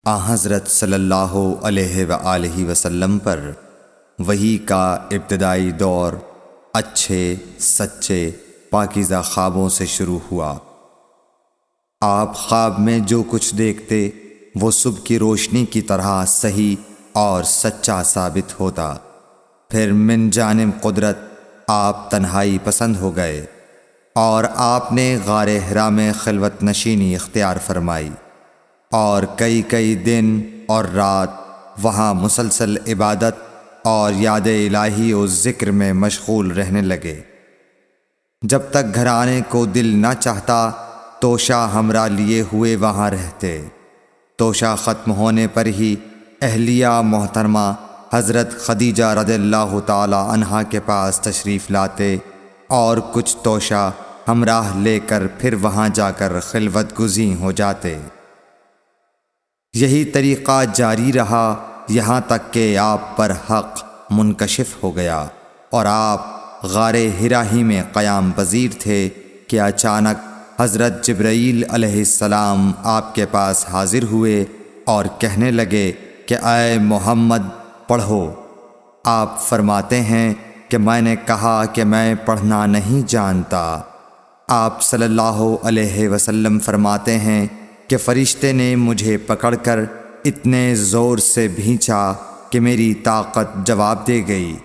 حضرت صلی اللہ علیہ وآلہ وسلم پر وحی کا ابتدائی دور اچھے سچے پاکیزہ خوابوں سے شروع ہوا۔ آپ خواب میں جو کچھ دیکھتے وہ صبح کی روشنی کی طرح صحیح اور سچا ثابت ہوتا۔ پھر من جانب قدرت آپ تنہائی پسند ہو گئے اور آپ نے غار حرا میں خلوت نشینی اختیار فرمائی اور کئی دن اور رات وہاں مسلسل عبادت اور یاد الہی و ذکر میں مشغول رہنے لگے۔ جب تک گھر آنے کو دل نہ چاہتا توشہ ہمراہ لیے ہوئے وہاں رہتے۔ توشہ ختم ہونے پر ہی اہلیہ محترمہ حضرت خدیجہ رضی اللہ تعالی عنہا کے پاس تشریف لاتے اور کچھ توشہ ہمراہ لے کر پھر وہاں جا کر خلوت گزین ہو جاتے۔ یہی طریقہ جاری رہا یہاں تک کہ آپ پر حق منکشف ہو گیا اور آپ غار حرا ہی میں قیام پذیر تھے کہ اچانک حضرت جبرائیل علیہ السلام آپ کے پاس حاضر ہوئے اور کہنے لگے کہ اے محمد پڑھو۔ آپ فرماتے ہیں کہ میں نے کہا کہ میں پڑھنا نہیں جانتا۔ آپ صلی اللہ علیہ وسلم فرماتے ہیں کہ فرشتے نے مجھے پکڑ کر اتنے زور سے بھینچا کہ میری طاقت جواب دے گئی۔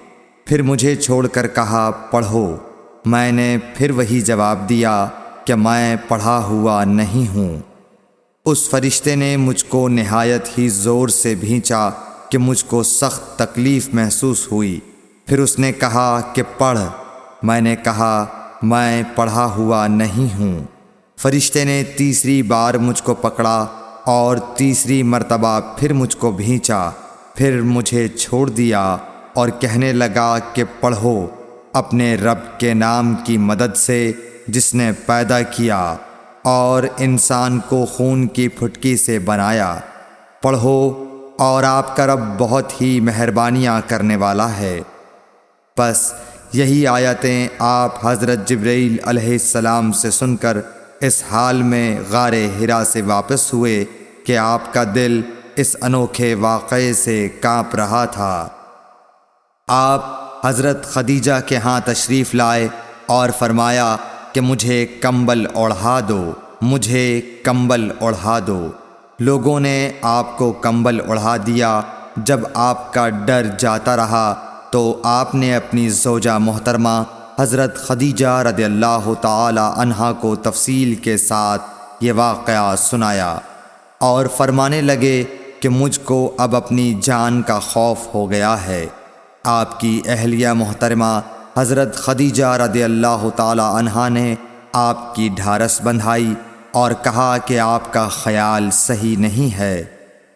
پھر مجھے چھوڑ کر کہا پڑھو۔ میں نے پھر وہی جواب دیا کہ میں پڑھا ہوا نہیں ہوں۔ اس فرشتے نے مجھ کو نہایت ہی زور سے بھینچا کہ مجھ کو سخت تکلیف محسوس ہوئی۔ پھر اس نے کہا کہ پڑھ۔ میں نے کہا میں پڑھا ہوا نہیں ہوں۔ فرشتے نے تیسری بار مجھ کو پکڑا اور تیسری مرتبہ پھر مجھ کو بھینچا۔ پھر مجھے چھوڑ دیا اور کہنے لگا کہ پڑھو اپنے رب کے نام کی مدد سے جس نے پیدا کیا اور انسان کو خون کی پھٹکی سے بنایا۔ پڑھو اور آپ کا رب بہت ہی مہربانیاں کرنے والا ہے۔ بس یہی آیتیں آپ حضرت جبرائیل علیہ السلام سے سن کر اس حال میں غار حرا سے واپس ہوئے کہ آپ کا دل اس انوکھے واقعے سے کانپ رہا تھا۔ آپ حضرت خدیجہ کے ہاں تشریف لائے اور فرمایا کہ مجھے کمبل اوڑھا دو، مجھے کمبل اوڑھا دو۔ لوگوں نے آپ کو کمبل اوڑھا دیا۔ جب آپ کا ڈر جاتا رہا تو آپ نے اپنی زوجہ محترمہ حضرت خدیجہ رضی اللہ تعالی عنہا کو تفصیل کے ساتھ یہ واقعہ سنایا اور فرمانے لگے کہ مجھ کو اب اپنی جان کا خوف ہو گیا ہے۔ آپ کی اہلیہ محترمہ حضرت خدیجہ رضی اللہ تعالی عنہا نے آپ کی ڈھارس بندھائی اور کہا کہ آپ کا خیال صحیح نہیں ہے۔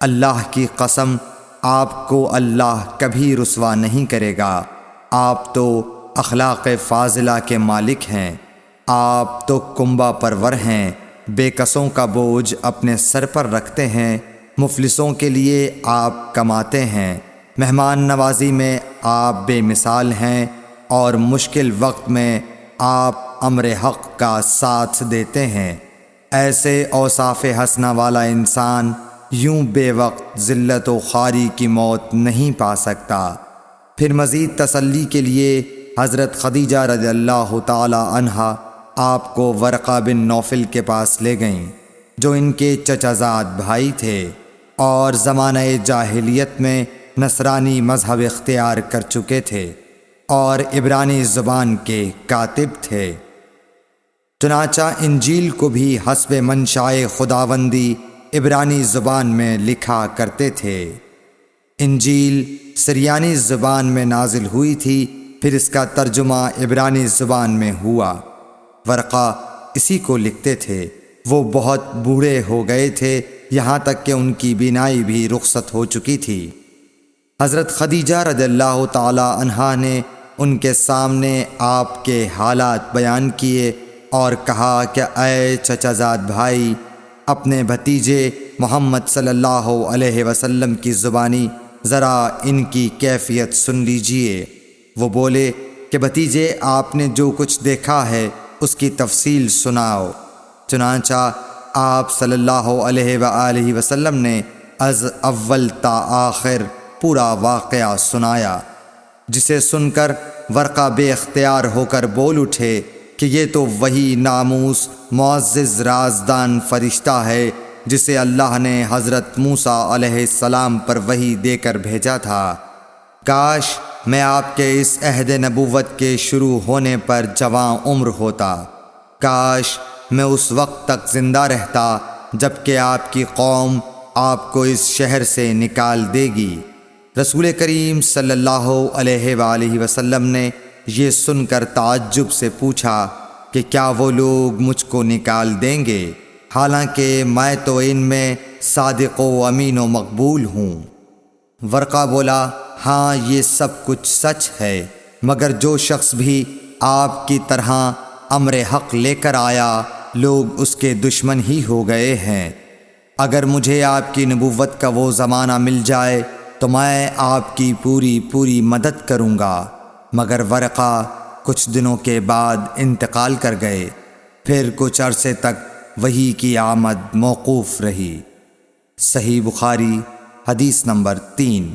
اللہ کی قسم آپ کو اللہ کبھی رسوا نہیں کرے گا۔ آپ تو اخلاق فاضلہ کے مالک ہیں۔ آپ تو کنبہ پرور ہیں، بے کسوں کا بوجھ اپنے سر پر رکھتے ہیں، مفلسوں کے لیے آپ کماتے ہیں، مہمان نوازی میں آپ بے مثال ہیں اور مشکل وقت میں آپ امر حق کا ساتھ دیتے ہیں۔ ایسے اوصاف حسنہ والا انسان یوں بے وقت ذلت و خواری کی موت نہیں پا سکتا۔ پھر مزید تسلی کے لیے حضرت خدیجہ رضی اللہ تعالی عنہا آپ کو ورقہ بن نوفل کے پاس لے گئیں جو ان کے چچا زاد بھائی تھے اور زمانہ جاہلیت میں نصرانی مذہب اختیار کر چکے تھے اور عبرانی زبان کے کاتب تھے۔ چنانچہ انجیل کو بھی حسب منشائے خداوندی عبرانی زبان میں لکھا کرتے تھے۔ انجیل سریانی زبان میں نازل ہوئی تھی، پھر اس کا ترجمہ عبرانی زبان میں ہوا۔ ورقہ اسی کو لکھتے تھے۔ وہ بہت بوڑھے ہو گئے تھے، یہاں تک کہ ان کی بینائی بھی رخصت ہو چکی تھی۔ حضرت خدیجہ رضی اللہ تعالی عنہا نے ان کے سامنے آپ کے حالات بیان کیے اور کہا کہ اے چچا زاد بھائی، اپنے بھتیجے محمد صلی اللہ علیہ وسلم کی زبانی ذرا ان کی کیفیت سن لیجئے۔ وہ بولے کہ بھتیجے آپ نے جو کچھ دیکھا ہے اس کی تفصیل سناؤ۔ چنانچہ آپ صلی اللہ علیہ وآلہ وسلم نے از اول تا آخر پورا واقعہ سنایا، جسے سن کر ورقہ بے اختیار ہو کر بول اٹھے کہ یہ تو وہی ناموس معزز رازدان فرشتہ ہے جسے اللہ نے حضرت موسیٰ علیہ السلام پر وحی دے کر بھیجا تھا۔ کاش میں آپ کے اس عہد نبوت کے شروع ہونے پر جوان عمر ہوتا، کاش میں اس وقت تک زندہ رہتا جب کہ آپ کی قوم آپ کو اس شہر سے نکال دے گی۔ رسول کریم صلی اللہ علیہ وآلہ وسلم نے یہ سن کر تعجب سے پوچھا کہ کیا وہ لوگ مجھ کو نکال دیں گے، حالانکہ میں تو ان میں صادق و امین و مقبول ہوں۔ ورقہ بولا، ہاں یہ سب کچھ سچ ہے، مگر جو شخص بھی آپ کی طرح امر حق لے کر آیا لوگ اس کے دشمن ہی ہو گئے ہیں۔ اگر مجھے آپ کی نبوت کا وہ زمانہ مل جائے تو میں آپ کی پوری مدد کروں گا، مگر ورقہ کچھ دنوں کے بعد انتقال کر گئے، پھر کچھ عرصے تک وحی کی آمد موقوف رہی۔ صحیح بخاری حدیث نمبر 3۔